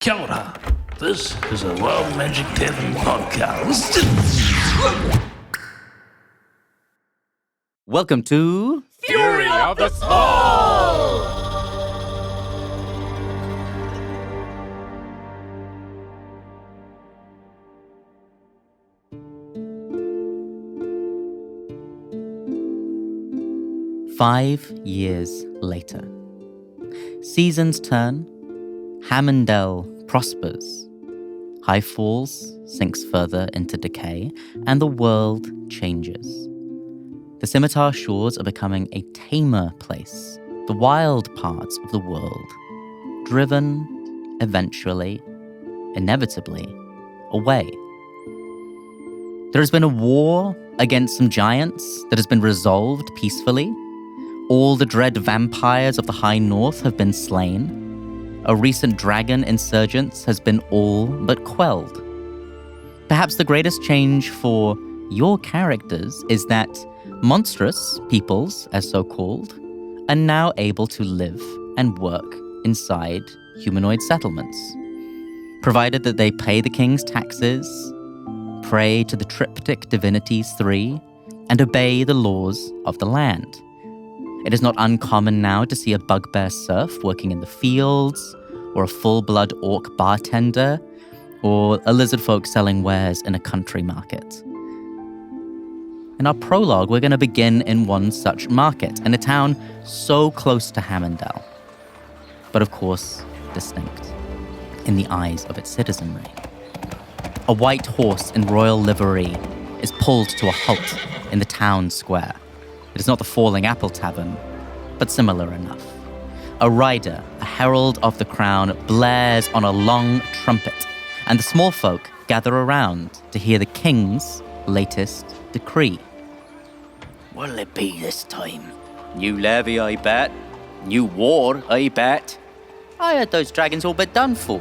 Kia ora. This is a Wild Magic Tavern podcast. Welcome to Fury of the Small! 5 years later. Seasons turn, Hammondell prospers. High Falls sinks further into decay, and the world changes. The Scimitar Shores are becoming a tamer place, the wild parts of the world, driven, eventually, inevitably, away. There has been a war against some giants that has been resolved peacefully. All the dread vampires of the High North have been slain. A recent dragon insurgence has been all but quelled. Perhaps the greatest change for your characters is that monstrous peoples, as so called, are now able to live and work inside humanoid settlements, provided that they pay the king's taxes, pray to the triptych divinities 3, and obey the laws of the land. It is not uncommon now to see a bugbear serf working in the fields, or a full-blood orc bartender, or a lizard folk selling wares in a country market. In our prologue, we're going to begin in one such market, in a town so close to Hammondell, but of course, distinct in the eyes of its citizenry. A white horse in royal livery is pulled to a halt in the town square. It is not the Falling Apple Tavern, but similar enough. A rider, a herald of the crown, blares on a long trumpet, and the small folk gather around to hear the king's latest decree. What'll it be this time? New levy, I bet. New war, I bet. I heard those dragons all but done for.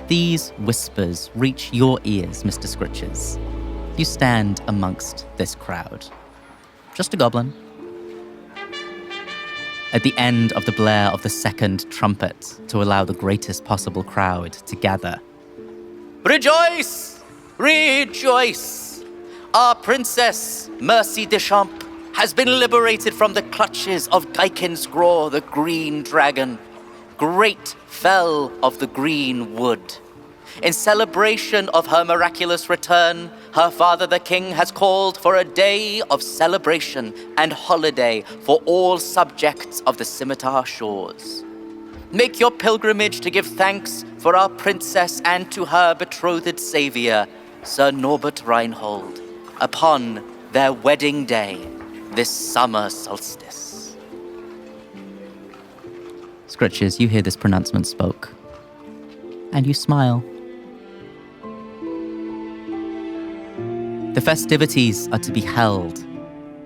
These whispers reach your ears, Mr. Scritches. You stand amongst this crowd. Just a goblin. At the end of the blare of the second trumpet to allow the greatest possible crowd to gather. Rejoice! Rejoice! Our princess, Mercy Deschamps, has been liberated from the clutches of Skree, the green dragon, great fell of the green wood. In celebration of her miraculous return, her father the king has called for a day of celebration and holiday for all subjects of the Scimitar Shores. Make your pilgrimage to give thanks for our princess and to her betrothed savior, Sir Norbert Reinhold, upon their wedding day, this summer solstice. Scritches, you hear this pronouncement spoke, and you smile. The festivities are to be held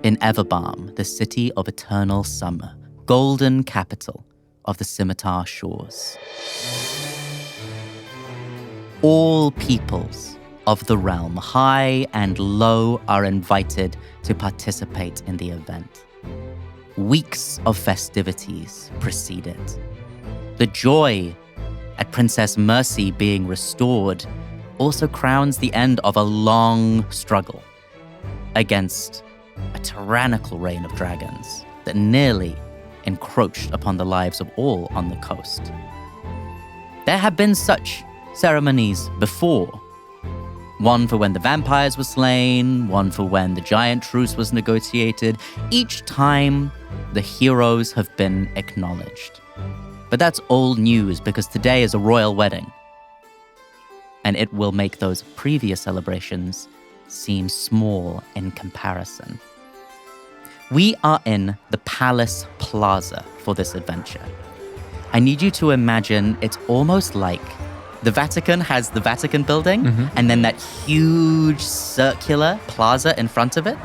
in Everbalm, the city of eternal summer, golden capital of the Scimitar Shores. All peoples of the realm, high and low, are invited to participate in the event. Weeks of festivities precede it. The joy at Princess Mercy being restored also crowns the end of a long struggle against a tyrannical reign of dragons that nearly encroached upon the lives of all on the coast. There have been such ceremonies before. One for when the vampires were slain, one for when the giant truce was negotiated. Each time, the heroes have been acknowledged. But that's old news because today is a royal wedding, and it will make those previous celebrations seem small in comparison. We are in the Palace Plaza for this adventure. I need you to imagine it's almost like the Vatican has the Vatican building, and then that huge circular plaza in front of it.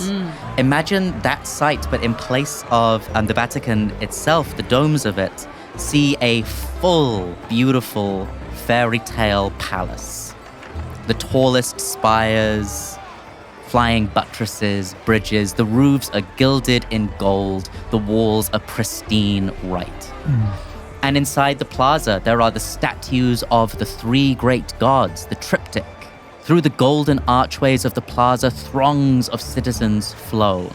Imagine that site, but in place of the Vatican itself, the domes of it, see a full, beautiful fairy tale palace. The tallest spires, flying buttresses, bridges, the roofs are gilded in gold, the walls are pristine white. And inside the plaza, there are the statues of the three great gods, the triptych. Through the golden archways of the plaza, throngs of citizens flow.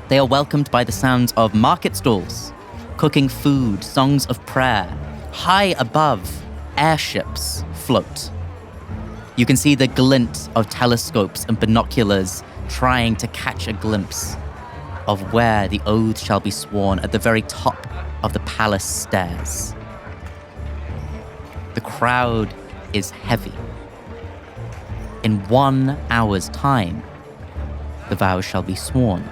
They are welcomed by the sounds of market stalls, cooking food, songs of prayer. High above, airships float. You can see the glint of telescopes and binoculars trying to catch a glimpse of where the oath shall be sworn at the very top of the palace stairs. The crowd is heavy. In 1 hour's time, the vows shall be sworn.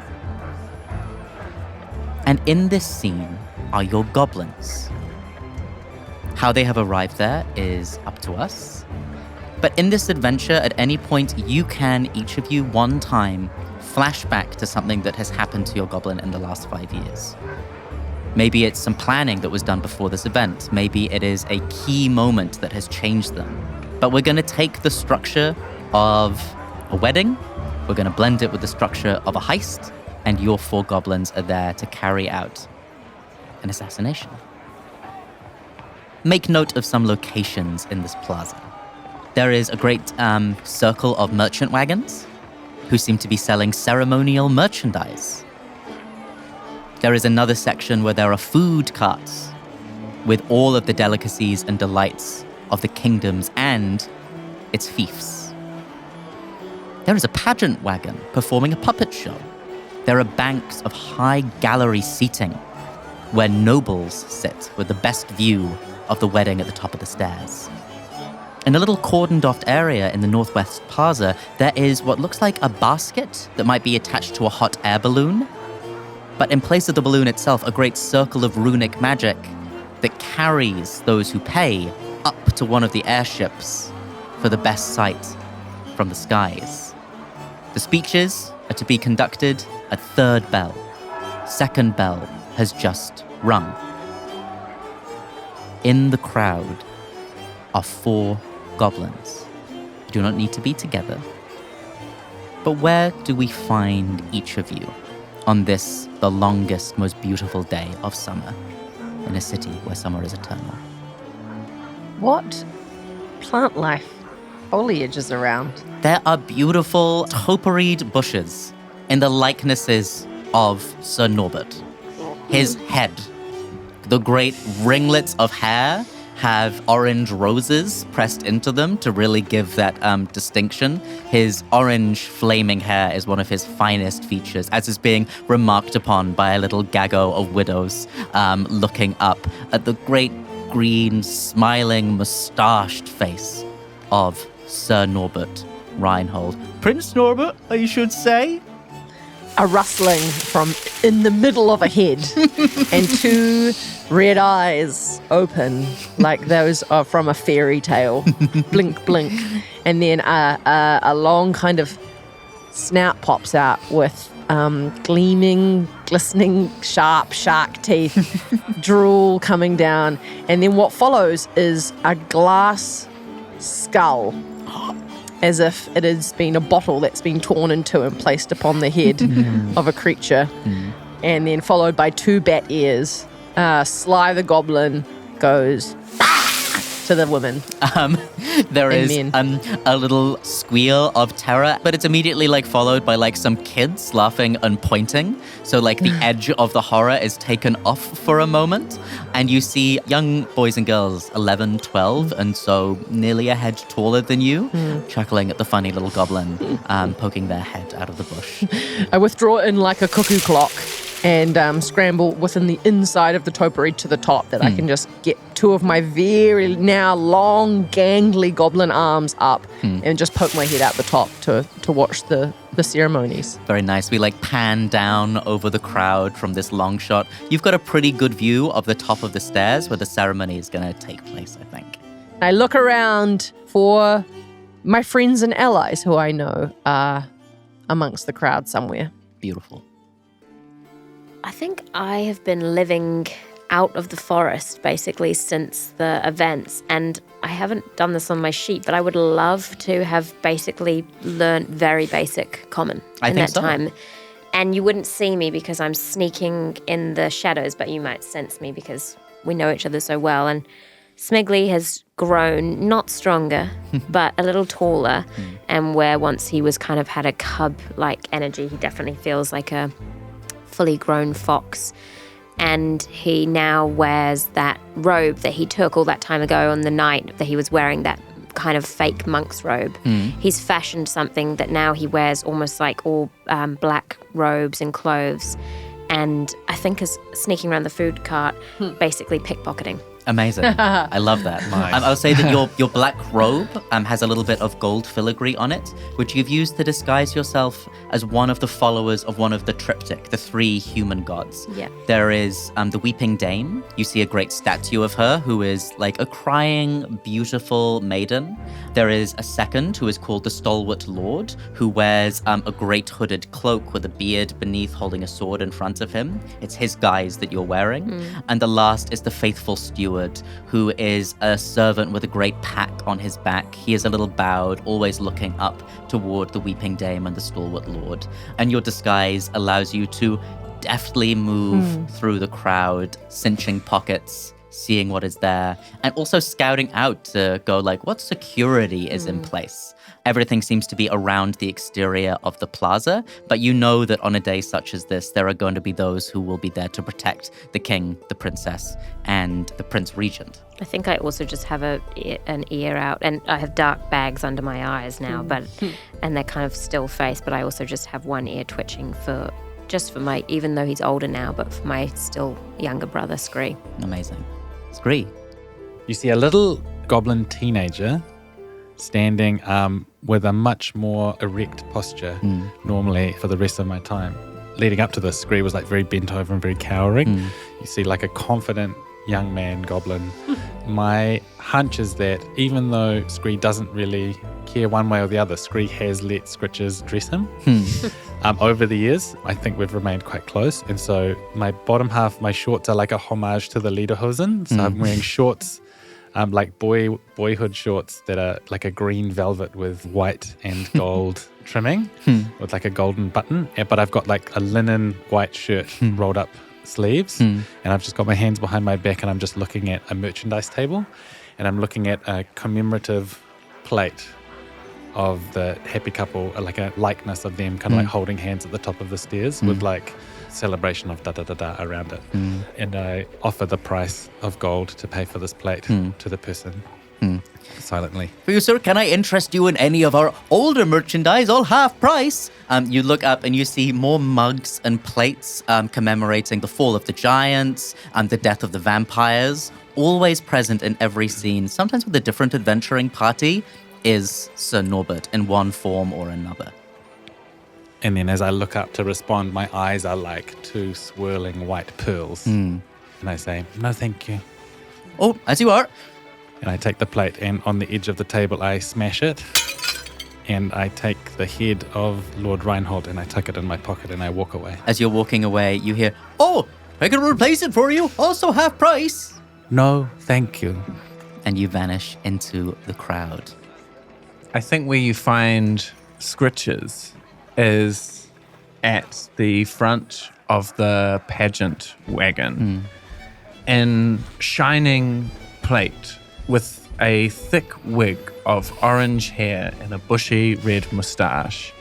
And in this scene are your goblins. How they have arrived there is up to us. But in this adventure, at any point, you can, each of you, one time, flash back to something that has happened to your goblin in the last 5 years. Maybe it's some planning that was done before this event. Maybe it is a key moment that has changed them. But we're going to take the structure of a wedding, we're going to blend it with the structure of a heist, and your 4 goblins are there to carry out an assassination. Make note of some locations in this plaza. There is a great circle of merchant wagons who seem to be selling ceremonial merchandise. There is another section where there are food carts with all of the delicacies and delights of the kingdoms and its fiefs. There is a pageant wagon performing a puppet show. There are banks of high gallery seating where nobles sit with the best view of the wedding at the top of the stairs. In a little cordoned-off area in the Northwest Plaza, there is what looks like a basket that might be attached to a hot air balloon. But in place of the balloon itself, a great circle of runic magic that carries those who pay up to one of the airships for the best sight from the skies. The speeches are to be conducted at 3rd bell. 2nd bell has just rung. In the crowd are 4 goblins. You do not need to be together. But where do we find each of you on this, the longest, most beautiful day of summer in a city where summer is eternal? What plant life foliage is around? There are beautiful toperied bushes in the likenesses of Sir Norbert. His head, the great ringlets of hair, have orange roses pressed into them to really give that distinction. His orange flaming hair is one of his finest features, as is being remarked upon by a little gaggle of widows looking up at the great green, smiling, moustached face of Sir Norbert Reinhold. Prince Norbert, I should say. A rustling from in the middle of a head and 2 red eyes open like those are from a fairy tale. Blink, blink. And then a long kind of snout pops out with gleaming, glistening, sharp shark teeth, drool coming down. And then what follows is a glass skull, as if it has been a bottle that's been torn into and placed upon the head of a creature. And then followed by 2 bat ears. Sly the goblin goes to the woman. There is a little squeal of terror, but it's immediately followed by some kids laughing and pointing. So the edge of the horror is taken off for a moment, and you see young boys and girls, 11, 12, and so nearly a head taller than you, chuckling at the funny little goblin poking their head out of the bush. I withdraw in like a cuckoo clock and scramble within the inside of the topiary to the top that I can just get 2 of my very now long, gangly goblin arms up and just poke my head out the top to watch the ceremonies. Very nice. We pan down over the crowd from this long shot. You've got a pretty good view of the top of the stairs where the ceremony is going to take place, I think. I look around for my friends and allies who I know are amongst the crowd somewhere. Beautiful. I think I have been living out of the forest basically since the events, and I haven't done this on my sheet, but I would love to have basically learned very basic common in that time. And you wouldn't see me because I'm sneaking in the shadows, but you might sense me because we know each other so well. And Smiggly has grown, not stronger, but a little taller. And where once he was kind of had a cub-like energy, he definitely feels like a fully grown fox. And he now wears that robe that he took all that time ago on the night that he was wearing that kind of fake monk's robe. He's fashioned something that now he wears almost like all black robes and clothes. And I think is sneaking around the food cart, basically pickpocketing. Amazing. I love that. Nice. I'll say that your black robe has a little bit of gold filigree on it, which you've used to disguise yourself as one of the followers of one of the triptych, the 3 human gods. Yeah. There is the Weeping Dame. You see a great statue of her who is like a crying, beautiful maiden. There is a second who is called the Stalwart Lord, who wears a great hooded cloak with a beard beneath, holding a sword in front of him. It's his guise that you're wearing. And the last is the Faithful Steward, who is a servant with a great pack on his back. He is a little bowed, always looking up toward the Weeping Dame and the Stalwart Lord. And your disguise allows you to deftly move through the crowd, cinching pockets, seeing what is there, and also scouting out to go like, what security is in place? Everything seems to be around the exterior of the plaza, but you know that on a day such as this, there are going to be those who will be there to protect the king, the princess, and the prince regent. I think I also just have an ear out, and I have dark bags under my eyes now, and they're kind of still face, but I also just have one ear twitching for my, even though he's older now, but for my still younger brother, Skree. Amazing. Skree. You see a little goblin teenager standing with a much more erect posture normally for the rest of my time. Leading up to this, Skree was like very bent over and very cowering. You see like a confident young man goblin. My hunch is that even though Skree doesn't really care one way or the other, Skree has let Scritches dress him. Over the years, I think we've remained quite close. And so my bottom half, my shorts are like a homage to the Lederhosen. So I'm wearing shorts, like boyhood shorts that are like a green velvet with white and gold trimming with like a golden button. But I've got like a linen white shirt rolled up sleeves. And I've just got my hands behind my back and I'm just looking at a merchandise table. And I'm looking at a commemorative plate of the happy couple, like a likeness of them kind of like holding hands at the top of the stairs with like celebration of da-da-da-da around it. And I offer the price of gold to pay for this plate to the person silently. For you, sir, can I interest you in any of our older merchandise, all half price? You look up and you see more mugs and plates commemorating the fall of the giants and the death of the vampires, always present in every scene, sometimes with a different adventuring party, is Sir Norbert in one form or another. And then as I look up to respond, my eyes are like 2 swirling white pearls. And I say, no, thank you. Oh, as you are. And I take the plate and on the edge of the table, I smash it. And I take the head of Lord Reinhold and I tuck it in my pocket and I walk away. As you're walking away, you hear, oh, I can replace it for you, also half price. No, thank you. And you vanish into the crowd. I think where you find Scritches is at the front of the pageant wagon in shining plate with a thick wig of orange hair and a bushy red moustache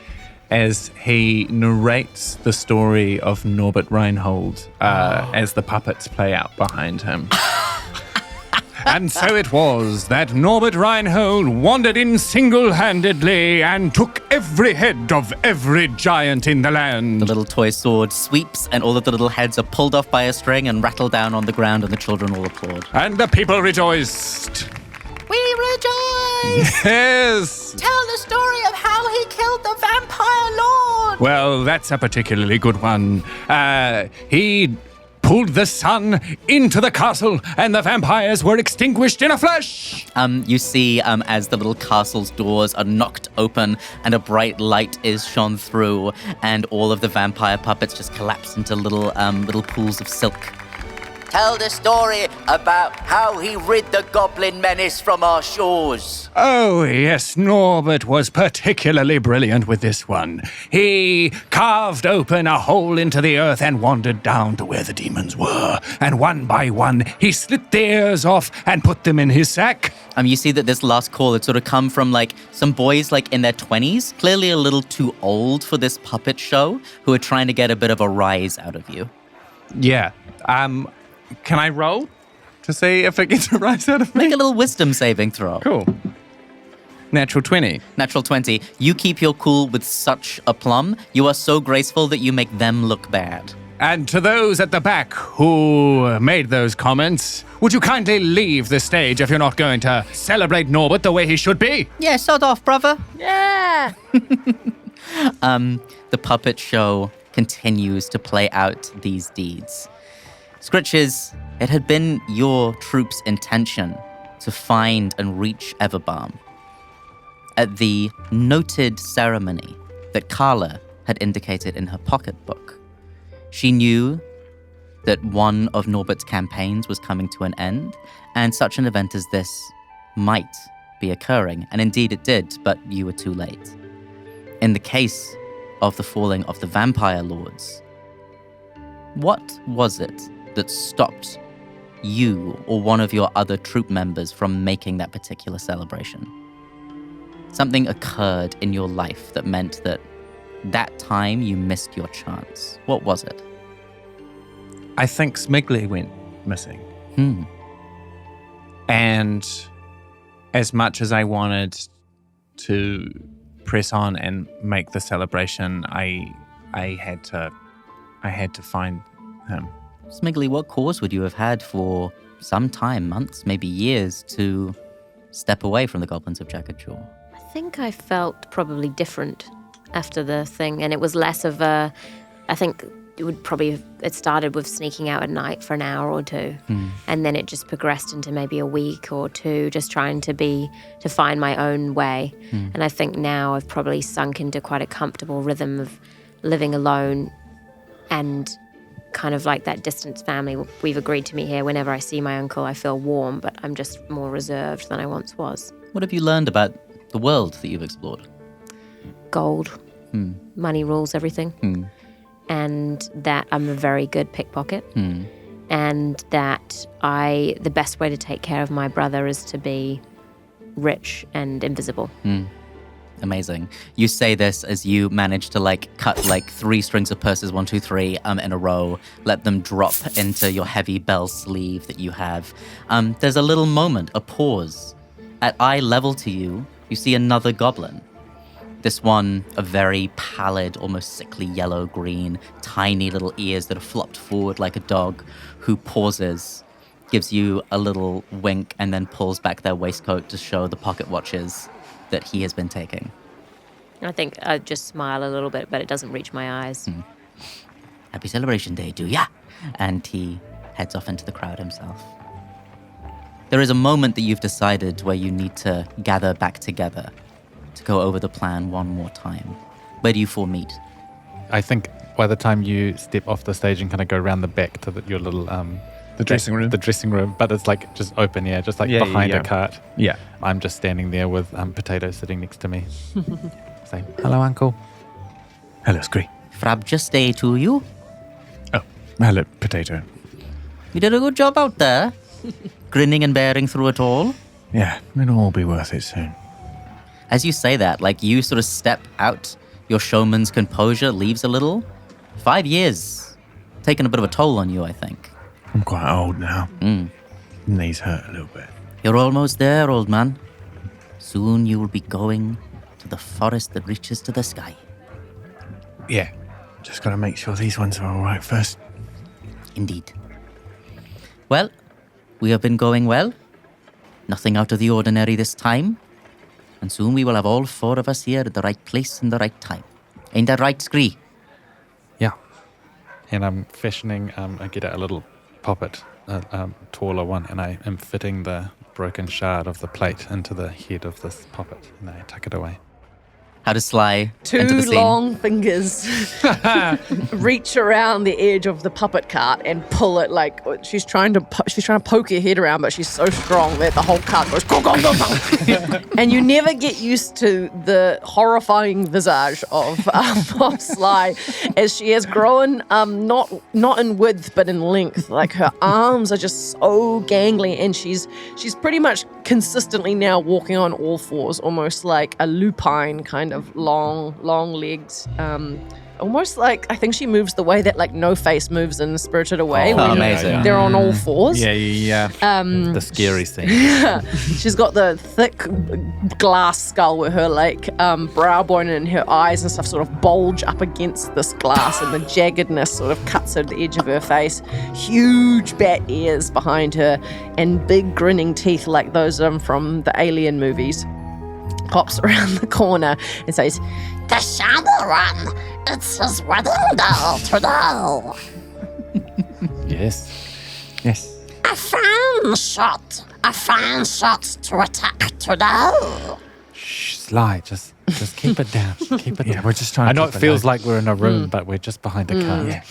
as he narrates the story of Norbert Reinhold as the puppets play out behind him. And so it was that Norbert Reinhold wandered in single-handedly and took every head of every giant in the land. The little toy sword sweeps and all of the little heads are pulled off by a string and rattle down on the ground and the children all applaud. And the people rejoiced. We rejoice! Yes! Tell the story of how he killed the vampire lord! Well, that's a particularly good one. He pulled the sun into the castle and the vampires were extinguished in a flash. You see as the little castle's doors are knocked open and a bright light is shone through and all of the vampire puppets just collapse into little pools of silk. tell the story about how he rid the goblin menace from our shores. Oh, yes, Norbert was particularly brilliant with this one. He carved open a hole into the earth and wandered down to where the demons were. And one by one, he slit the ears off and put them in his sack. You see that this last call had sort of come from like some boys like in their 20s, clearly a little too old for this puppet show, who are trying to get a bit of a rise out of you. Yeah. Can I roll to see if it gets a rise out of me? Make a little wisdom saving throw. Cool. Natural 20. Natural 20. You keep your cool with such aplomb. You are so graceful that you make them look bad. And to those at the back who made those comments, would you kindly leave the stage if you're not going to celebrate Norbert the way he should be? Yeah, sod off, brother. Yeah. The puppet show continues to play out these deeds. Scritches, it had been your troop's intention to find and reach Everbalm. At the noted ceremony that Carla had indicated in her pocketbook, she knew that one of Norbert's campaigns was coming to an end, and such an event as this might be occurring. And indeed it did, but you were too late. In the case of the falling of the vampire lords, what was it that stopped you or one of your other troop members from making that particular celebration? Something occurred in your life that meant that time you missed your chance. What was it? I think Smiggly went missing. And as much as I wanted to press on and make the celebration, I had to find him. Smiggly, what cause would you have had for some time, months, maybe years, to step away from the goblins of Jagged Jaw? I think I felt probably different after the thing, and it was less of a, I think it started with sneaking out at night for an hour or two, and then it just progressed into maybe a week or two, just trying to find my own way. And I think now I've probably sunk into quite a comfortable rhythm of living alone, and kind of like that distant family. We've agreed to meet here. Whenever I see my uncle, I feel warm, but I'm just more reserved than I once was. What have you learned about the world that you've explored? Gold. Money rules everything. And that I'm a very good pickpocket. And that the best way to take care of my brother is to be rich and invisible. Amazing. You say this as you manage to cut 3 strings of purses, 1, 2, 3, in a row, let them drop into your heavy bell sleeve that you have. There's a little moment, a pause. At eye level to you, you see another goblin. This one, a very pallid, almost sickly yellow-green, tiny little ears that are flopped forward like a dog, who pauses, gives you a little wink, and then pulls back their waistcoat to show the pocket watches that he has been taking. I think I just smile a little bit, but it doesn't reach my eyes. Happy celebration day, do ya? And he heads off into the crowd himself. There is a moment that you've decided where you need to gather back together to go over the plan one more time. Where do you four meet? I think by the time you step off the stage and kind of go around the back to your little The dressing room. The dressing room, but it's just open, behind a cart. Yeah. I'm just standing there with Potato sitting next to me. Say, hello, Uncle. Hello, Skree. Frabjust day to you. Oh, hello, Potato. You did a good job out there. Grinning and bearing through it all. Yeah, it'll all be worth it soon. As you say that, you sort of step out, your showman's composure leaves a little. 5 years, taken a bit of a toll on you, I think. I'm quite old now. Knees hurt a little bit. You're almost there, old man. Soon you will be going to the forest that reaches to the sky. Yeah, just gotta make sure these ones are all right first. Indeed. Well, we have been going well. Nothing out of the ordinary this time. And soon we will have all 4 of us here at the right place and the right time. Ain't that right, Skree? Yeah. And I'm fashioning, I get out a little poppet, a taller one, and I am fitting the broken shard of the plate into the head of this poppet, and I tuck it away. How does Sly Two enter the scene? long fingers reach around the edge of the puppet cart and pull it like she's trying to poke her head around, but she's so strong that the whole cart goes go, go, go, go. And you never get used to the horrifying visage of Sly as she has grown not in width but in length. Like her arms are just so gangly, and she's pretty much consistently now walking on all fours, almost like a lupine kind of long legs. Almost like, I think she moves the way that like No Face moves in Spirited Away. Oh, when amazing. They're on all fours. Yeah. The scary scene. She's got the thick glass skull where her like brow bone and her eyes and stuff sort of bulge up against this glass, and the jaggedness sort of cuts at the edge of her face. Huge bat ears behind her and big grinning teeth like those from the Alien movies. Pops around the corner and says, The Shadowrun! It's his wedding day today! Yes. A fine shot to attack today! Shh, Sly, just keep it down. Keep it down. We're just trying I to know keep it it feels low. like we're in a room, but we're just behind the car.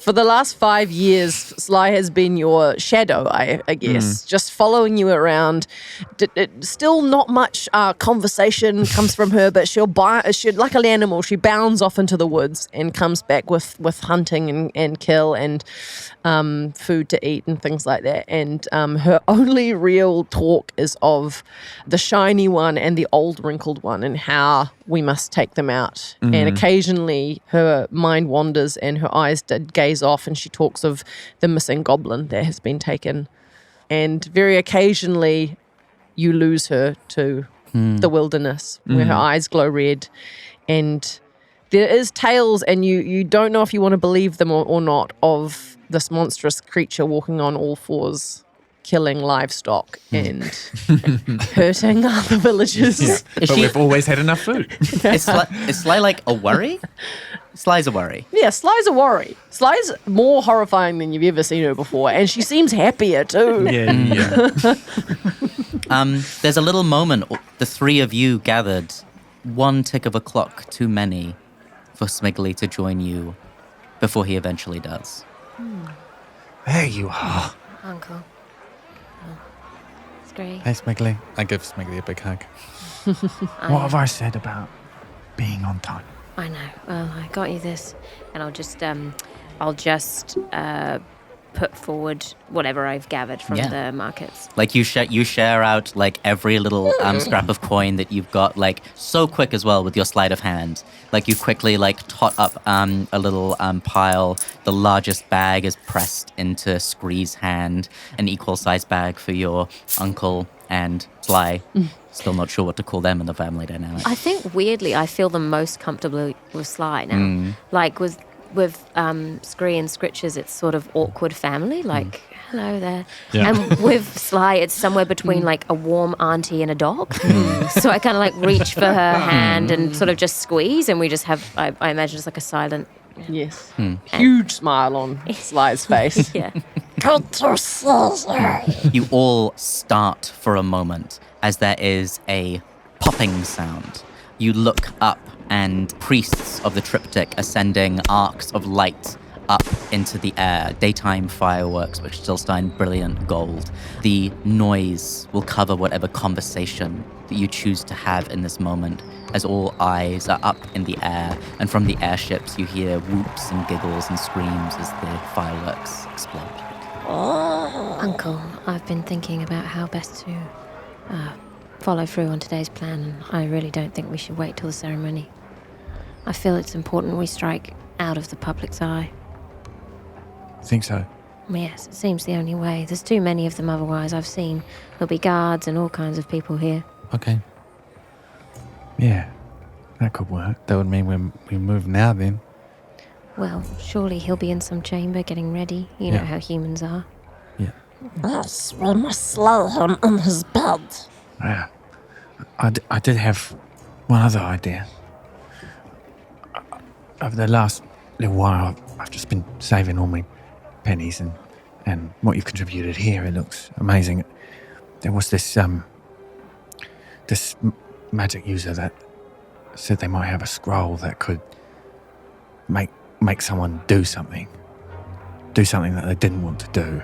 for the last 5 years, Sly has been your shadow, I guess, just following you around. Still not much conversation comes from her, but she'll like an animal, she bounds off into the woods and comes back with hunting and kill and food to eat and things like that. And her only real talk is of the shiny one and the old wrinkled one and how we must take them out. And occasionally her mind wanders and her eyes gaze off and she talks of the missing goblin that has been taken. And very occasionally you lose her to the wilderness where her eyes glow red. And there is tales, and you don't know if you want to believe them or not, of this monstrous creature walking on all fours, killing livestock and hurting other villagers. But we've always had enough food. Is Sly like a worry? Sly's a worry. Yeah, Sly's a worry. Sly's more horrifying than you've ever seen her before, and she seems happier too. There's a little moment, the three of you gathered, one tick of a clock too many for Smiggly to join you before he eventually does. There you are. Uncle. Skree. Hey, Smiggly. I give Smiggly a big hug. What have I said about being on time? I know. Well, I got you this, and I'll just put forward whatever I've gathered from the markets. Like you share out like every little scrap of coin that you've got, like so quick as well with your sleight of hand. Like you quickly like tot up a little pile. The largest bag is pressed into Skree's hand, an equal sized bag for your uncle and Sly. Still not sure what to call them in the family dynamic. I think weirdly I feel the most comfortable with Sly now. Like with Skree and Scritches, it's sort of awkward family, like hello there. Yeah. And with Sly, it's somewhere between like a warm auntie and a dog. So I kind of like reach for her hand and sort of just squeeze, and we just have, I imagine, just like a silent. Yes. Huge smile on Sly's face. Yeah. Good to see you. You all start for a moment as there is a popping sound. You look up and priests of the triptych are sending arcs of light up into the air, daytime fireworks which still shine brilliant gold. The noise will cover whatever conversation that you choose to have in this moment, as all eyes are up in the air, and from the airships you hear whoops and giggles and screams as the fireworks explode. Uncle, I've been thinking about how best to follow through on today's plan, and I really don't think we should wait till the ceremony. I feel it's important we strike out of the public's eye. I think so. Yes, it seems the only way. There's too many of them otherwise. I've seen there'll be guards and all kinds of people here. Okay. Yeah, that could work. That would mean we move now then. Well, surely he'll be in some chamber getting ready. You know how humans are. Yes, we must lay him in his bed. Yeah. I did have one other idea. Over the last little while, I've just been saving all my pennies and what you've contributed here. It looks amazing. There was this magic user that said they might have a scroll that could make someone do something that they didn't want to do.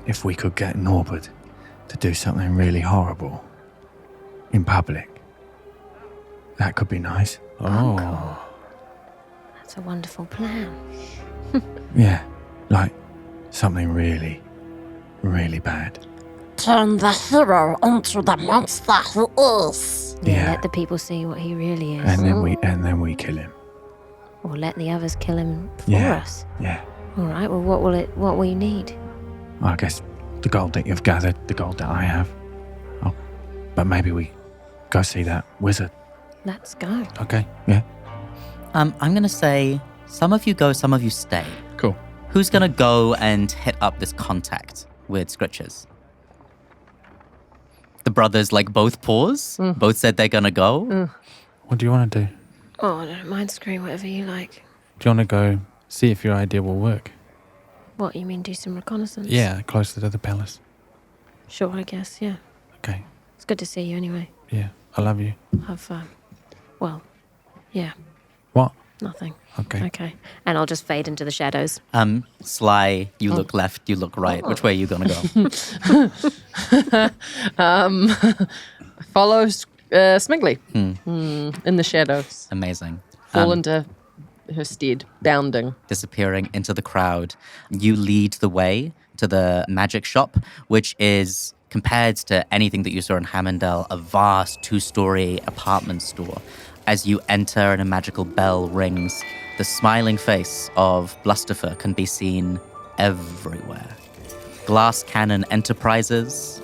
If we could get Norbert to do something really horrible in public, that could be nice. Oh. That's a wonderful plan. Yeah, like something really, really bad. Turn the hero into the monster who is. Yeah, let the people see what he really is. And then we kill him. Or let the others kill him for us. Yeah. All right, well, what will you need? I guess the gold that you've gathered, the gold that I have. Oh, but maybe we go see that wizard. Let's go. Okay. Yeah. I'm going to say some of you go, some of you stay. Cool. Who's going to go and hit up this contact with Scritches? The brothers both pause. Both said they're going to go. What do you want to do? Oh, I don't mind, Skree, whatever you like. Do you want to go see if your idea will work? What, you mean do some reconnaissance? Yeah, closer to the palace. Sure, I guess, yeah. Okay. It's good to see you anyway. Yeah, I love you. Yeah, What? nothing. Okay. Okay. And I'll just fade into the shadows. Sly, you look left, you look right. Which way are you going to go? Follows Smiggly in the shadows. Amazing. Fall into her stead, bounding. Disappearing into the crowd. You lead the way to the magic shop, which is, compared to anything that you saw in Hammondale, a vast 2-story apartment store. As you enter and a magical bell rings, the smiling face of Blusterfer can be seen everywhere. Glass Cannon Enterprises,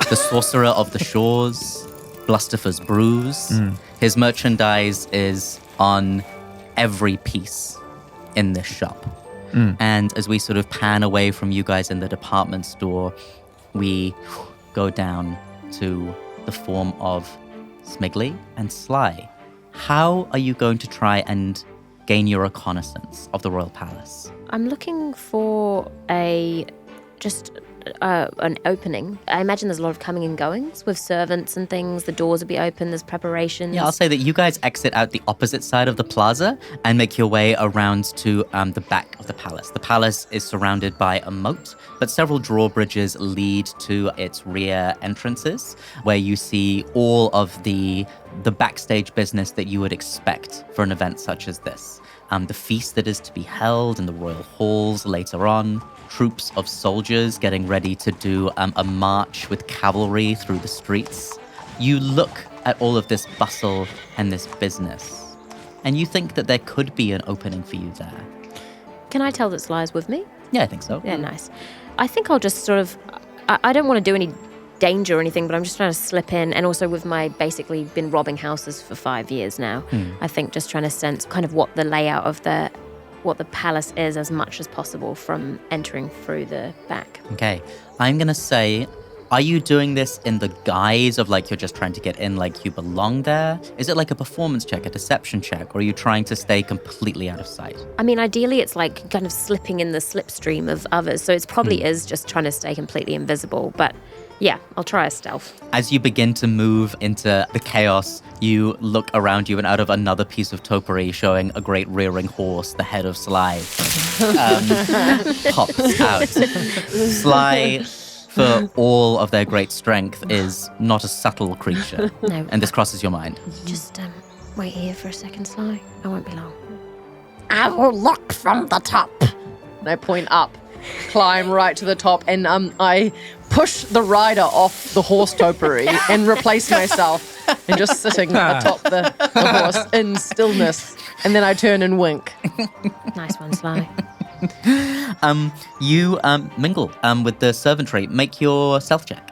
the Sorcerer of the Shores, Blusterfer's Brews. His merchandise is on every piece in this shop. And as we sort of pan away from you guys in the department store, we go down to the form of Smiggly and Sly. How are you going to try and gain your reconnaissance of the royal palace? I'm looking for an opening. I imagine there's a lot of coming and goings with servants and things. The doors will be open. There's preparations. Yeah, I'll say that you guys exit out the opposite side of the plaza and make your way around to the back of the palace. The palace is surrounded by a moat, but several drawbridges lead to its rear entrances, where you see all of the backstage business that you would expect for an event such as this. The feast that is to be held in the royal halls later on, troops of soldiers getting ready to do a march with cavalry through the streets. You look at all of this bustle and this business, and you think that there could be an opening for you there. Can I tell that Sly's with me? Yeah, I think so. Yeah, nice. I think I'll just sort of... I don't want to do any danger or anything, but I'm just trying to slip in. And also with my basically been robbing houses for 5 years now, I think just trying to sense kind of what the layout of what the palace is as much as possible from entering through the back. Okay, I'm going to say, are you doing this in the guise of you're just trying to get in you belong there? Is it like a performance check, a deception check, or are you trying to stay completely out of sight? I mean, ideally it's kind of slipping in the slipstream of others, so it probably is just trying to stay completely invisible, but yeah, I'll try a stealth. As you begin to move into the chaos, you look around you and out of another piece of topiary showing a great rearing horse, the head of Sly, pops out. Sly, for all of their great strength, is not a subtle creature. No. And this crosses your mind. Just wait here for a second, Sly. I won't be long. I will look from the top. And I point up, climb right to the top, and I push the rider off the horse topiary and replace myself and just sitting atop the horse in stillness. And then I turn and wink. Nice one, Sly. You mingle with the servantry. Make your stealth check.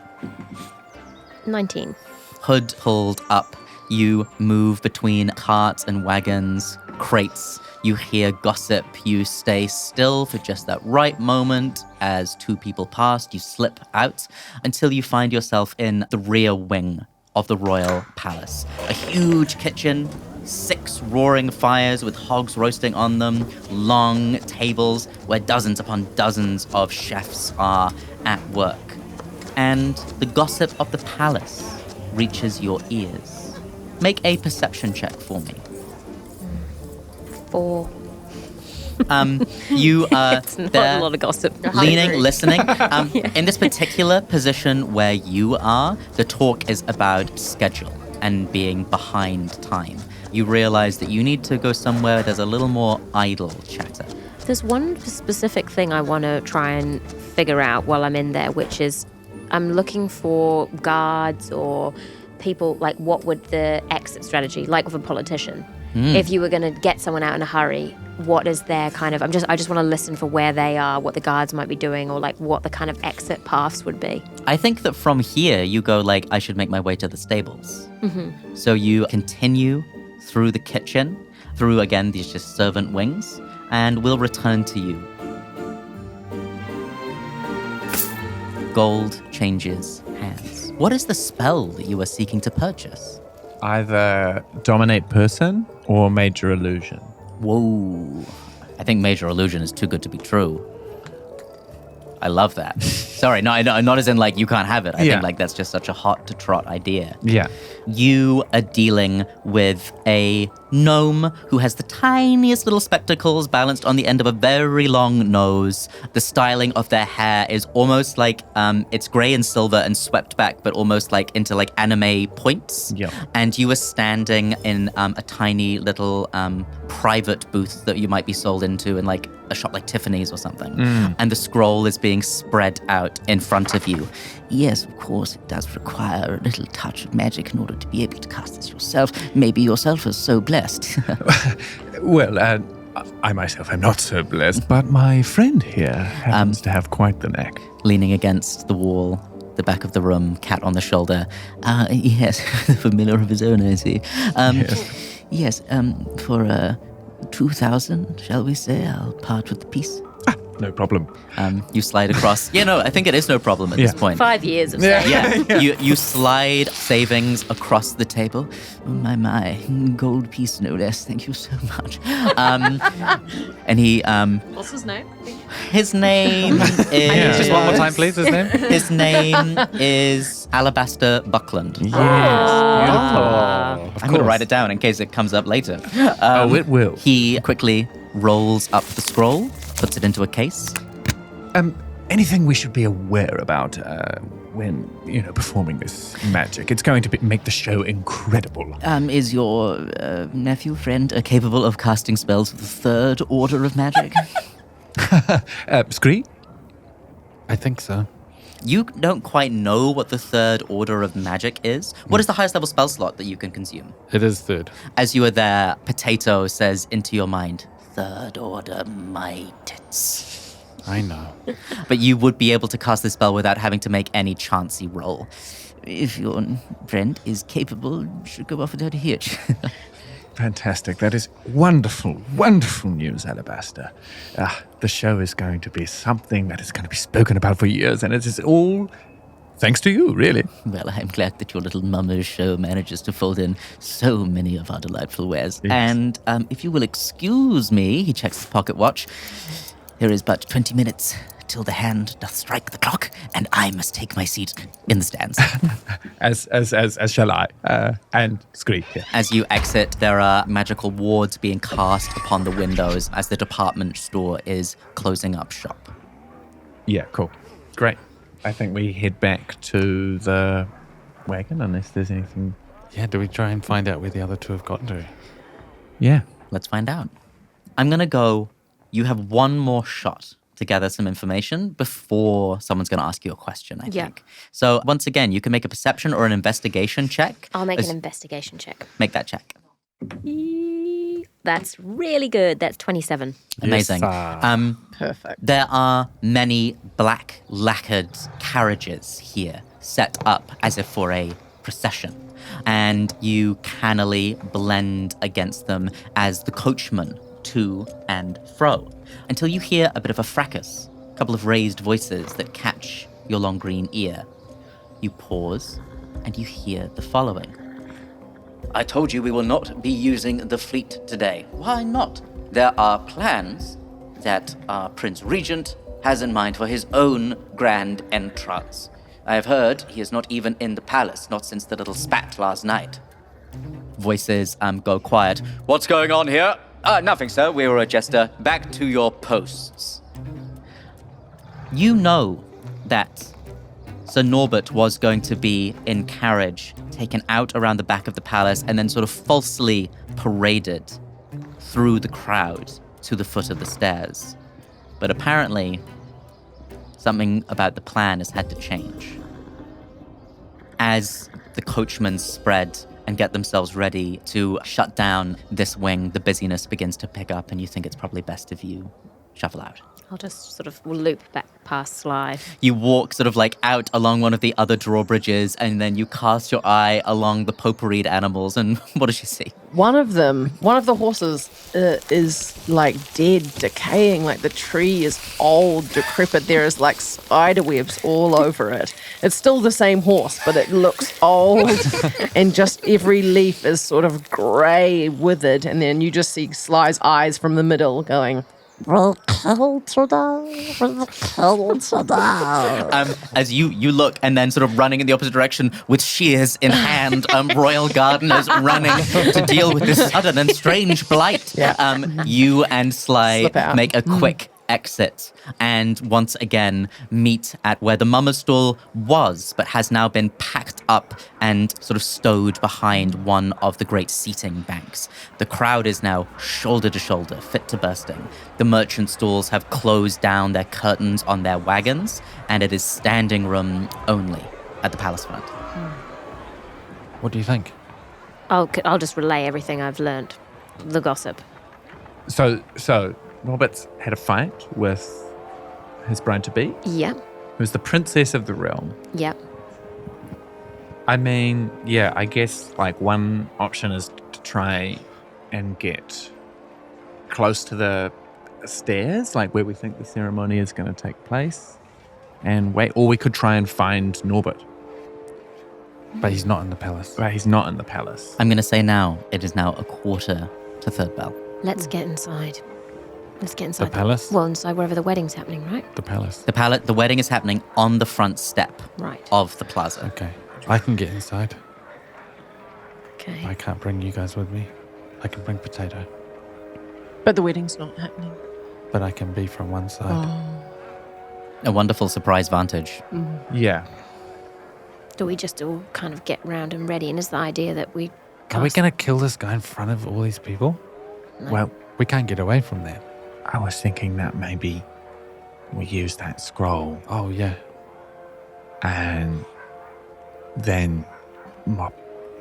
19. Hood pulled up. You move between carts and wagons, crates. You hear gossip. You stay still for just that right moment. As 2 people pass, you slip out until you find yourself in the rear wing of the royal palace. A huge kitchen, 6 roaring fires with hogs roasting on them, long tables where dozens upon dozens of chefs are at work. And the gossip of the palace reaches your ears. Make a perception check for me. 4. You are It's not there a lot of gossip. leaning, listening. In this particular position where you are, the talk is about schedule and being behind time. You realize that you need to go somewhere there's a little more idle chatter. There's one specific thing I want to try and figure out while I'm in there, which is I'm looking for guards or people, like what would the exit strategy, like with a politician. If you were going to get someone out in a hurry, what is their kind of, I just want to listen for where they are, what the guards might be doing, or like what the kind of exit paths would be. I think that from here, you go like, I should make my way to the stables. So you continue through the kitchen, through, again, these just servant wings, and we'll return to you. Gold changes hands. What is the spell that you are seeking to purchase? Either dominate person or major illusion. Whoa. I think Major Illusion is too good to be true. I love that. Sorry, no, not as in like you can't have it. I think like that's just such a hot to trot idea. Yeah. You are dealing with a gnome who has the tiniest little spectacles balanced on the end of a very long nose. The styling of their hair is almost like it's gray and silver and swept back, but almost like into like anime points. Yeah. And you are standing in a tiny little private booth that you might be sold into in like a shop like Tiffany's or something. And the scroll is being spread out in front of you. Yes, of course, it does require a little touch of magic in order to be able to cast this yourself. Maybe yourself is so blessed. Well, I myself am not so blessed, but my friend here happens to have quite the knack. Leaning against the wall, the back of the room, cat on the shoulder. Yes, familiar of his own, I see. Yes, for 2,000, shall we say, I'll part with the piece. No problem. You slide across. Yeah, no, I think it is no problem at this point. 5 years of saving. Yeah, you slide savings across the table. Oh, my, gold piece, no less. Thank you so much. And he, What's his name? his name is... Just one more time, please, his name? His name is Alabaster Buckland. Yes. I'm going to write it down in case it comes up later. It will. He quickly rolls up the scroll, puts it into a case. Anything we should be aware about when, performing this magic? It's going to make the show incredible. Is your nephew, friend, capable of casting spells of the third order of magic? Skree? I think so. You don't quite know what the third order of magic is. What is the highest level spell slot that you can consume? It is third. As you are there, Potato says into your mind, Third order mights. I know. but you would be able to cast this spell without having to make any chancey roll. If your friend is capable, should go off without a hitch. Fantastic. That is wonderful, wonderful news, Alabaster. The show is going to be something that is going to be spoken about for years, and it is all thanks to you, really. Well, I'm glad that your little mummer's show manages to fold in so many of our delightful wares. Yes. And if you will excuse me, he checks his pocket watch. There is but 20 minutes till the hand doth strike the clock, and I must take my seat in the stands. as shall I. And Skree here. As you exit, there are magical wards being cast upon the windows as the department store is closing up shop. Yeah, cool. Great. I think we head back to the wagon unless there's anything. Yeah, do we try and find out where the other two have gotten to? Yeah. Let's find out. I'm going to go. You have one more shot to gather some information before someone's going to ask you a question, I think. So once again, you can make a perception or an investigation check. I'll make an investigation check. Make that check. That's really good. That's 27. Amazing. Yes, Perfect. There are many black lacquered carriages here set up as if for a procession. And you cannily blend against them as the coachman to and fro until you hear a bit of a fracas, a couple of raised voices that catch your long green ear. You pause and you hear the following. I told you we will not be using the fleet today. Why not? There are plans that our Prince Regent has in mind for his own grand entrance. I have heard he is not even in the palace, not since the little spat last night. voices go quiet. What's going on here? Nothing, sir. We were a jester. Back to your posts. You know that Sir Norbert was going to be in carriage, taken out around the back of the palace, and then sort of falsely paraded through the crowd to the foot of the stairs. But apparently, something about the plan has had to change. As the coachmen spread and get themselves ready to shut down this wing, the busyness begins to pick up, and you think it's probably best if you shuffle out. I'll just sort of loop back past Sly. You walk sort of like out along one of the other drawbridges, and then you cast your eye along the potpourried animals, and what does you see? One of the horses is like dead, decaying, like the tree is old, decrepit. There is like spider webs all over it. It's still the same horse, but it looks old and just every leaf is sort of grey, withered. And then you just see Sly's eyes from the middle going, We'll kill today. We'll kill today. As you look, and then sort of running in the opposite direction with shears in hand, royal gardeners running to deal with this sudden and strange blight. You and Sly Slip out. make a quick exit and once again meet at where the mummer's stall was, but has now been packed up and sort of stowed behind one of the great seating banks. The crowd is now shoulder to shoulder, fit to bursting. The merchant stalls have closed down their curtains on their wagons, and it is standing room only at the palace front. What do you think? I'll just relay everything I've learnt. The gossip. So Robert's had a fight with his bride-to-be, Yep. who's the princess of the realm. Yep. I mean, yeah, I guess like one option is to try and get close to the stairs, like where we think the ceremony is going to take place, and wait. Or we could try and find Norbert. But he's not in the palace. But he's not in the palace. I'm going to say now, it is now 1:45. Let's get inside. Let's get inside. The palace? Well, inside wherever the wedding's happening, right? The palace. The wedding is happening on the front step Right. of the plaza. Okay. I can get inside. Okay. I can't bring you guys with me. I can bring Potato. but the wedding's not happening. But I can be from one side. A wonderful surprise vantage. Yeah. Do we just all kind of get round and ready? And is the idea that we Are we going to kill this guy in front of all these people? Well, We can't get away from that. I was thinking that maybe we use that scroll Oh, yeah. and then,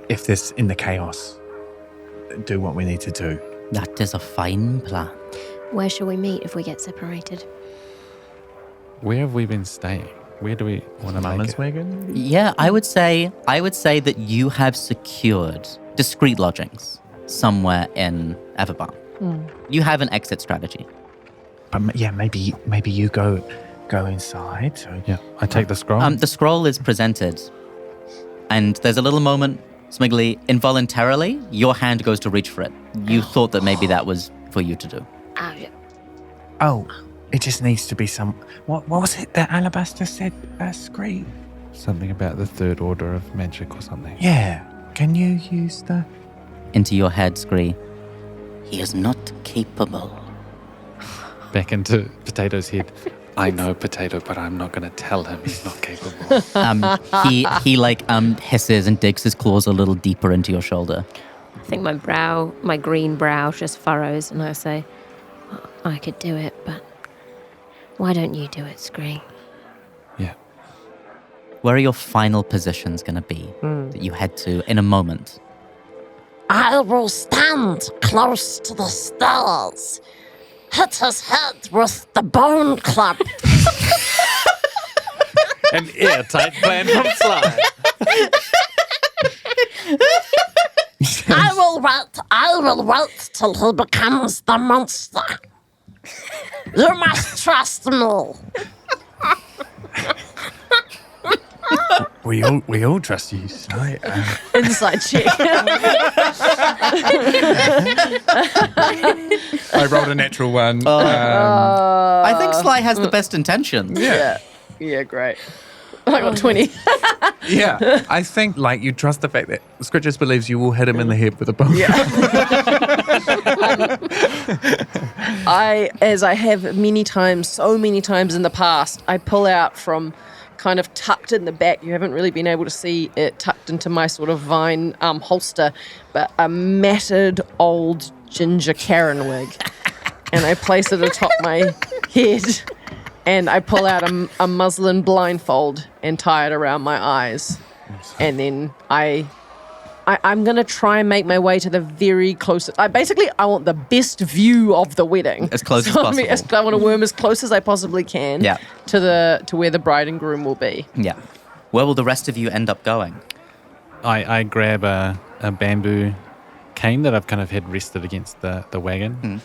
if there's in the chaos, do what we need to do. That is a fine plan. Where shall we meet if we get separated? Where have we been staying? Where do we want to make Mama's it? wagon? Yeah, I would say that you have secured discreet lodgings somewhere in Everbarn. You have an exit strategy. But yeah, maybe you go inside. So Yeah, I take the scroll. The scroll is presented, and there's a little moment, Smiggly, involuntarily, your hand goes to reach for it. You thought that maybe that was for you to do. Oh, it just needs to be some. What was it that Alabaster said? Skree. Something about the third order of magic or something. Yeah. Can you use the? Into your head, Skree. He is not capable. Back into Potato's head. I know Potato, but I'm not going to tell him he's not capable. He hisses and digs his claws a little deeper into your shoulder. I think my green brow just furrows, and I say, I could do it, but why don't you do it, Skree? Yeah. Where are your final positions going to be that you head to in a moment? I will stand close to the stairs, hit his head with the bone club. An airtight plan from Sly. I will wait till he becomes the monster. You must trust me. We all trust you, Sly. Inside check. I rolled a natural one. I think Sly has the best intentions. Yeah, great. I got 20. Yeah, I think like you trust the fact that Scritches believes you will hit him in the head with a bone. As I have many times, so many times in the past, I pull out from kind of tucked in the back. You haven't really been able to see it tucked into my sort of vine holster, but a matted old ginger Karen wig. And I place it atop my head. And I pull out a muslin blindfold and tie it around my eyes. And then I'm going to try and make my way to the very closest. I want the best view of the wedding. As close as possible. I want to worm as close as I possibly can to where the bride and groom will be. Yeah. Where will the rest of you end up going? I grab a bamboo cane that I've kind of had rested against the wagon.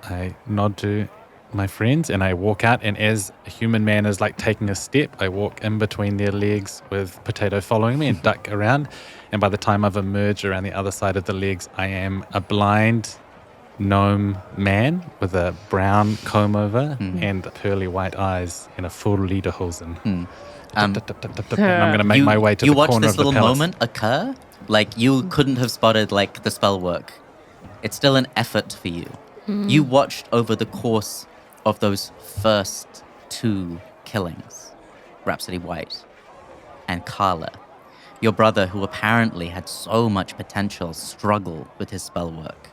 I nod to my friends and I walk out, and as a human man is like taking a step, I walk in between their legs with Potato following me and duck around, and by the time I've emerged around the other side of the legs, I am a blind gnome man with a brown comb over and pearly white eyes and a full lederhosen. And I'm going to make my way to the corner of the palace. You watch this little moment occur, like you couldn't have spotted like the spell work. It's still an effort for you. You watched over the course of those first 2 killings, Rhapsody White and Carla, your brother who apparently had so much potential struggle with his spell work.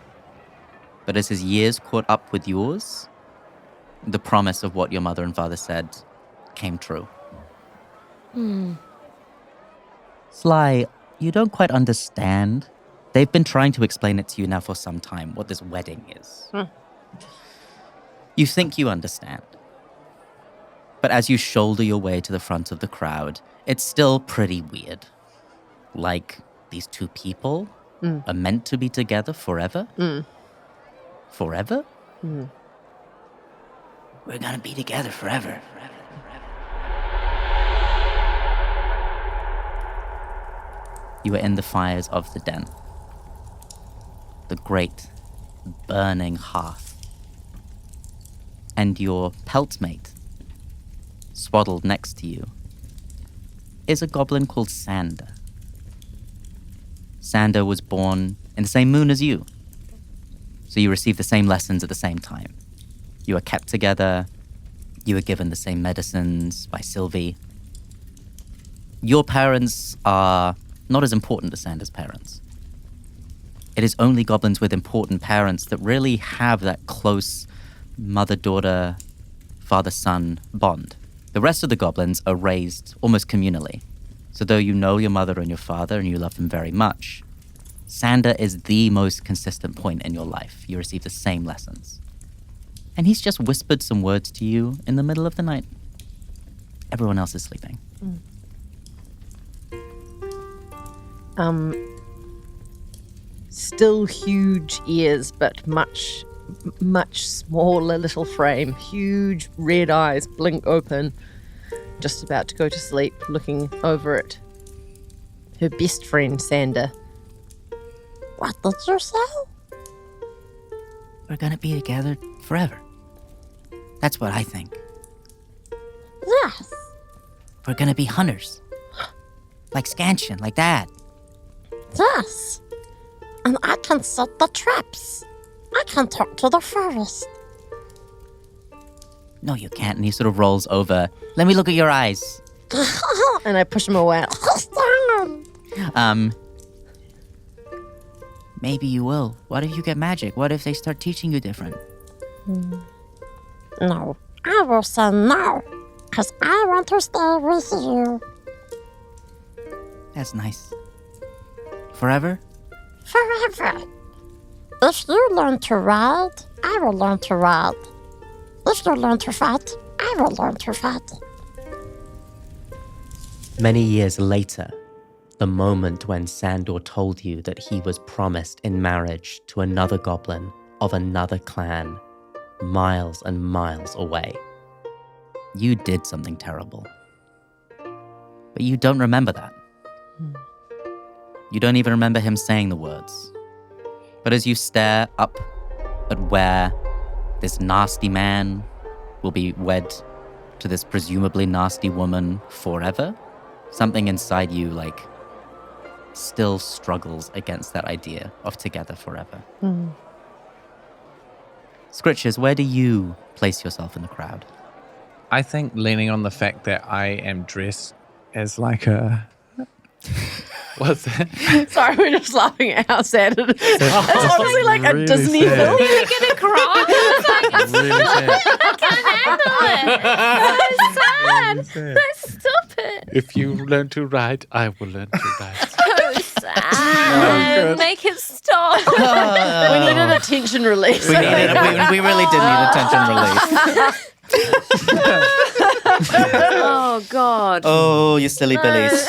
But as his years caught up with yours, the promise of what your mother and father said came true. Sly, you don't quite understand. They've been trying to explain it to you now for some time, what this wedding is. You think you understand. But as you shoulder your way to the front of the crowd, it's still pretty weird. Like, these 2 people are meant to be together forever? Forever? We're gonna be together forever. You are in the fires of the den. The great burning hearth. And your peltmate, swaddled next to you, is a goblin called Sander. Sander was born in the same moon as you, so you received the same lessons at the same time. You were kept together, you were given the same medicines by Sylvie. Your parents are not as important as Sander's parents. It is only goblins with important parents that really have that close mother-daughter, father-son bond. The rest of the goblins are raised almost communally. So though you know your mother and your father and you love them very much, Sander is the most consistent point in your life. You receive the same lessons. And he's just whispered some words to you in the middle of the night. Everyone else is sleeping. Still huge ears, but much smaller little frame. Huge red eyes blink open. Just about to go to sleep, looking over at her best friend, Sander. What did you say? We're gonna be together forever. That's what I think. Yes. We're gonna be hunters. Like Scansion, like that. Yes. And I can set the traps. I can talk to the forest. No, you can't. And he sort of rolls over. Let me look at your eyes. And I push him away. Maybe you will. What if you get magic? What if they start teaching you different? No, I will say no, because I want to stay with you. That's nice. Forever? Forever. If you learn to ride, I will learn to ride. If you learn to fight, I will learn to fight. Many years later, the moment when Sandor told you that he was promised in marriage to another goblin of another clan, miles and miles away. You did something terrible. But you don't remember that. You don't even remember him saying the words. But as you stare up at where this nasty man will be wed to this presumably nasty woman forever, something inside you, like, still struggles against that idea of together forever. Scritches, where do you place yourself in the crowd? I think leaning on the fact that I am dressed as like a... What's that? Sorry, we're just laughing at how sad it is. It's honestly like a really Disney sad. film. You're gonna cry. It's like, Really sad. I can't handle it. So sad. Let's stop it. If you learn to write, I will learn to write. So sad. Make it stop. We needed a tension release. We really did need a tension release. Oh God. Oh, you silly billies.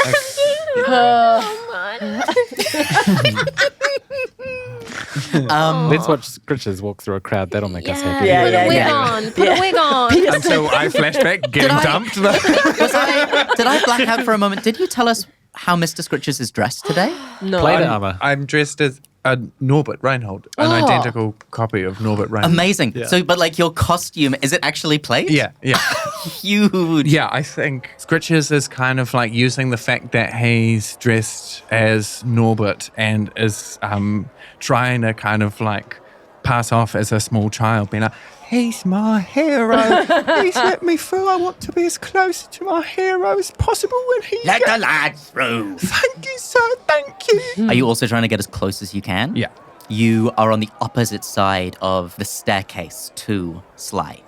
Let's watch Scritches walk through a crowd. That'll make us happy. Yeah, Put yeah, a wig yeah. on. Put a wig on. Until I flashback, getting dumped. Did I black out for a moment? Did you tell us how Mr. Scritches is dressed today? No. Plate armor. I'm dressed as a Norbert Reinhold, an identical copy of Norbert Reinhold. Amazing. Yeah. So, but like your costume, is it actually plate? Yeah. Huge. Yeah, I think Scritches is kind of like using the fact that he's dressed as Norbert and is trying to kind of like pass off as a small child, being like, he's my hero. He's let me through. I want to be as close to my hero as possible when he Let the lad through. Thank you, sir. Thank you. Are you also trying to get as close as you can? Yeah. You are on the opposite side of the staircase to Sly.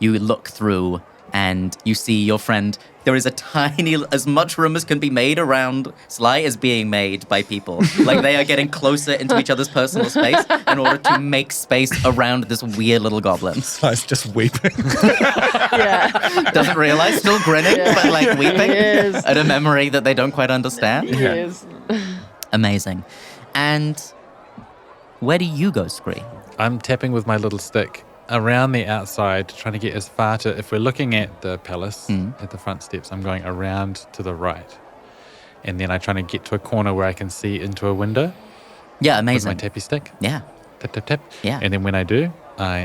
You look through and you see your friend. There is a tiny, as much room as can be made around Sly is being made by people. Like they are getting closer into each other's personal space in order to make space around this weird little goblin. Sly's just weeping. Yeah. Doesn't realize, still grinning, but like weeping Yes. at a memory that they don't quite understand. Yes. Amazing. And where do you go, Skree? I'm tapping with my little stick around the outside, trying to get as far to, if we're looking at the palace, at the front steps, I'm going around to the right. And then I'm trying to get to a corner where I can see into a window Yeah, with my amazing. tappy stick. Yeah. Tap, tap, tap. Yeah. And then when I do, I,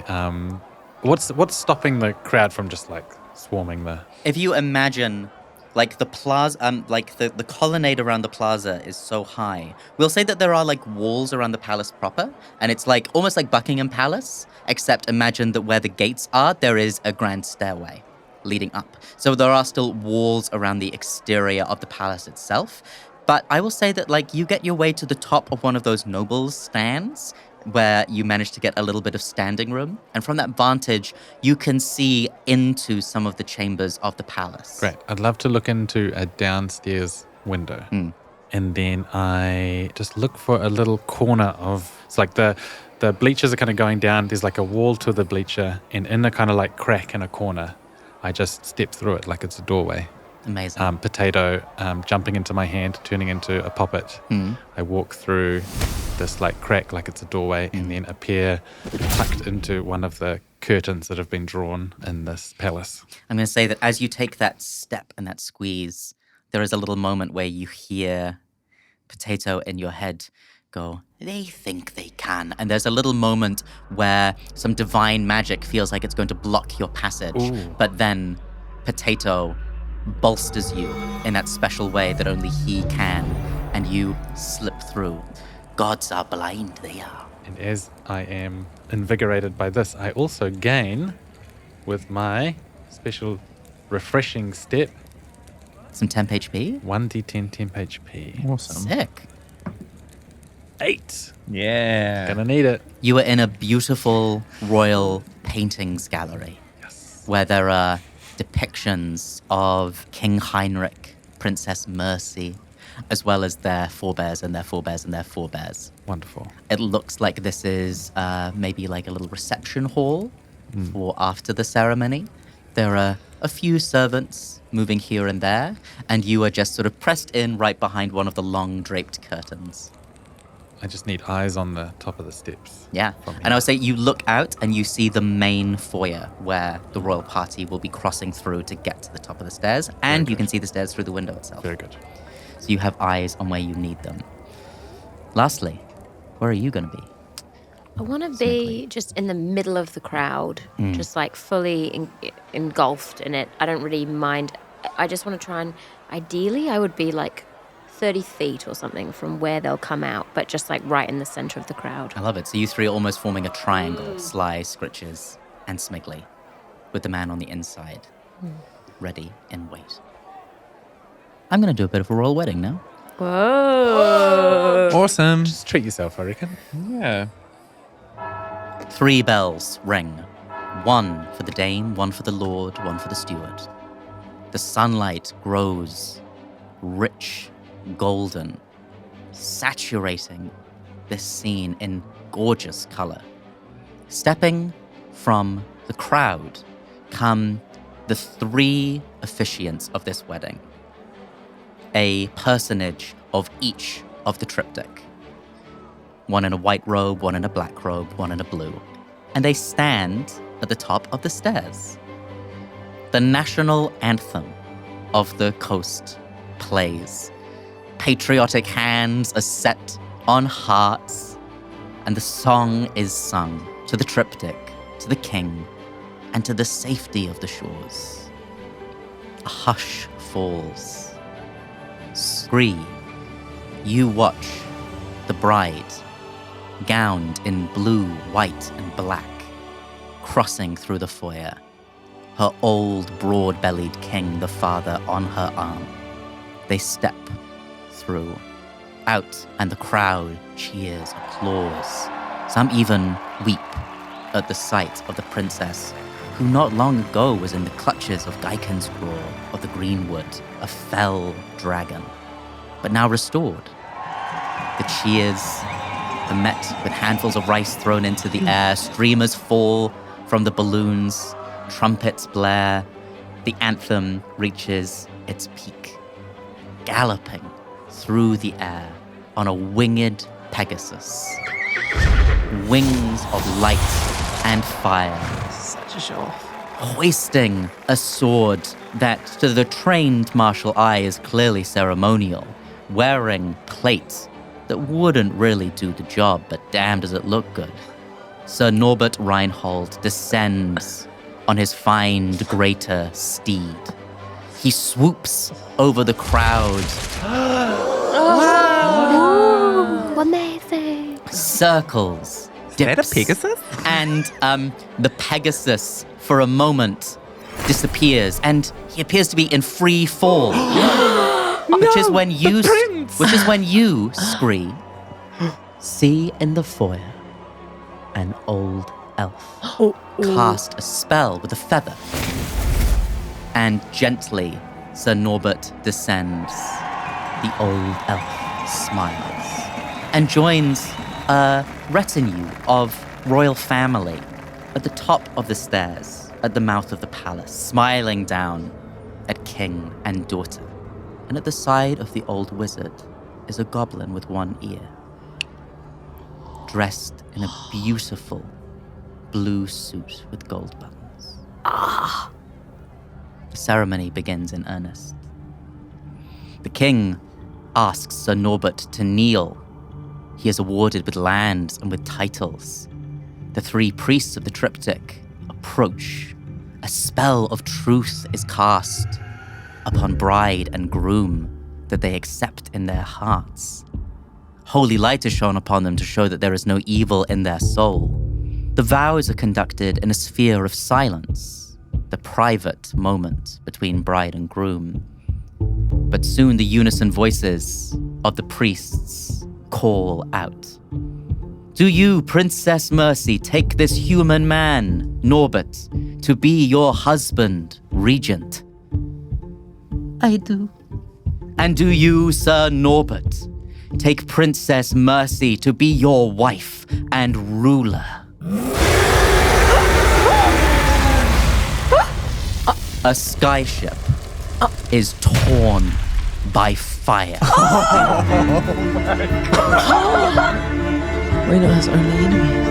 what's stopping the crowd from just like swarming the... If you imagine, like the plaza, like the colonnade around the plaza is so high. We'll say that there are like walls around the palace proper, and it's like almost like Buckingham Palace, except imagine that where the gates are, there is a grand stairway leading up. So there are still walls around the exterior of the palace itself. But I will say that like you get your way to the top of one of those nobles' stands, where you manage to get a little bit of standing room. And from that vantage, you can see into some of the chambers of the palace. Great. I'd love to look into a downstairs window. And then I just look for a little corner of... It's like the bleachers are kind of going down. There's like a wall to the bleacher. And in a kind of like crack in a corner, I just step through it like it's a doorway. Amazing. Potato jumping into my hand, turning into a puppet. I walk through this like crack like it's a doorway and then appear tucked into one of the curtains that have been drawn in this palace. I'm going to say that as you take that step and that squeeze, there is a little moment where you hear Potato in your head go, they think they can. And there's a little moment where some divine magic feels like it's going to block your passage. But then Potato bolsters you in that special way that only he can. And you slip through. Gods are blind, they are. And as I am invigorated by this, I also gain, with my special refreshing step, Some temp HP. 1d10 temp HP. Awesome. Sick. 8. Yeah. Gonna need it. You are in a beautiful royal paintings gallery where there are depictions of King Heinrich, Princess Mercy, as well as their forebears and their forebears and their forebears. Wonderful. It looks like this is maybe like a little reception hall for after the ceremony. There are a few servants moving here and there, and you are just sort of pressed in right behind one of the long draped curtains. I just need eyes on the top of the steps. Yeah, from and I here. would say you look out and you see the main foyer where the royal party will be crossing through to get to the top of the stairs, and you can see the stairs through the window itself. Very good. So you have eyes on where you need them. Lastly, where are you going to be? I want to be just in the middle of the crowd, just like fully engulfed in it. I don't really mind I just want to try and, ideally, I would be like 30 feet or something from where they'll come out, but just like right in the center of the crowd. I love it. So you three are almost forming a triangle, Sly, Scritches, and Smiggly, with the man on the inside, ready and wait. I'm going to do a bit of a royal wedding now. Whoa. Awesome. Just treat yourself, I reckon. Yeah. 3 bells ring. 1 for the dame, 1 for the lord, 1 for the steward. The sunlight grows rich, golden, saturating this scene in gorgeous color. Stepping from the crowd come the 3 officiants of this wedding. A personage of each of the triptych. 1 in a white robe, 1 in a black robe, 1 in a blue. And they stand at the top of the stairs. The national anthem of the coast plays. Patriotic hands are set on hearts, and the song is sung to the triptych, to the king, and to the safety of the shores. A hush falls. Skree, you watch the bride, gowned in blue, white, and black, crossing through the foyer, her old, broad-bellied king, the father, on her arm. They step through, out, and the crowd cheers, applause. Some even weep at the sight of the princess, who not long ago was in the clutches of Gaiken's Claw of the Greenwood, a fell dragon, but now restored. The cheers are met with handfuls of rice thrown into the air, streamers fall from the balloons, trumpets blare, the anthem reaches its peak, galloping through the air on a winged Pegasus. Wings of light and fire, Such a show. hoisting a sword that to the trained martial eye is clearly ceremonial, wearing plate that wouldn't really do the job, but damn does it look good. Sir Norbert Reinhold descends on his fine greater steed. He swoops over the crowd, Amazing. circles, Is that a dips, Pegasus? and the Pegasus, for a moment, disappears, and he appears to be in free fall, which is when you, Skree, see in the foyer an old elf cast a spell with a feather, and gently Sir Norbert descends. The old elf smiles and joins a retinue of royal family at the top of the stairs at the mouth of the palace, smiling down at king and daughter. And at the side of the old wizard is a goblin with one ear, dressed in a beautiful blue suit with gold buttons. The ceremony begins in earnest. The king asks Sir Norbert to kneel. He is awarded with lands and with titles. The 3 priests of the triptych approach. A spell of truth is cast upon bride and groom that they accept in their hearts. Holy light is shone upon them to show that there is no evil in their soul. The vows are conducted in a sphere of silence, the private moment between bride and groom. But soon the unison voices of the priests call out. Do you, Princess Mercy, take this human man, Norbert, to be your husband, Regent? I do. And do you, Sir Norbert, take Princess Mercy to be your wife and ruler? A skyship is torn by fire. We know his only enemy.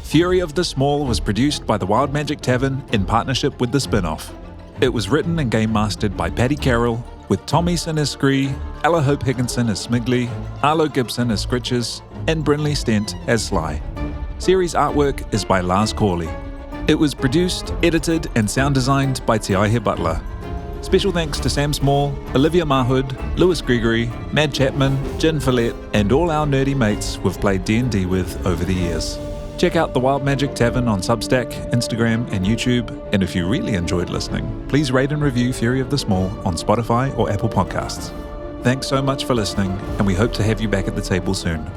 Fury of the Small was produced by the Wild Magic Tavern in partnership with the Spinoff. It was written and game mastered by Paddy Carroll, with Tom Eason as Skree, Hope-Higginson as Smiggly, Arlo Gibson as Scritches, and Brynley Stent as Sly. Series artwork is by Lars Cawley. It was produced, edited, and sound designed by Aihe Butler. Special thanks to Sam Small, Olivia Marhood, Lewis Gregory, Mad Chapman, Jen Follett, and all our nerdy mates we've played D&D with over the years. Check out the Wild Magic Tavern on Substack, Instagram, and YouTube, and if you really enjoyed listening, please rate and review Fury of the Small on Spotify or Apple Podcasts. Thanks so much for listening, and we hope to have you back at the table soon.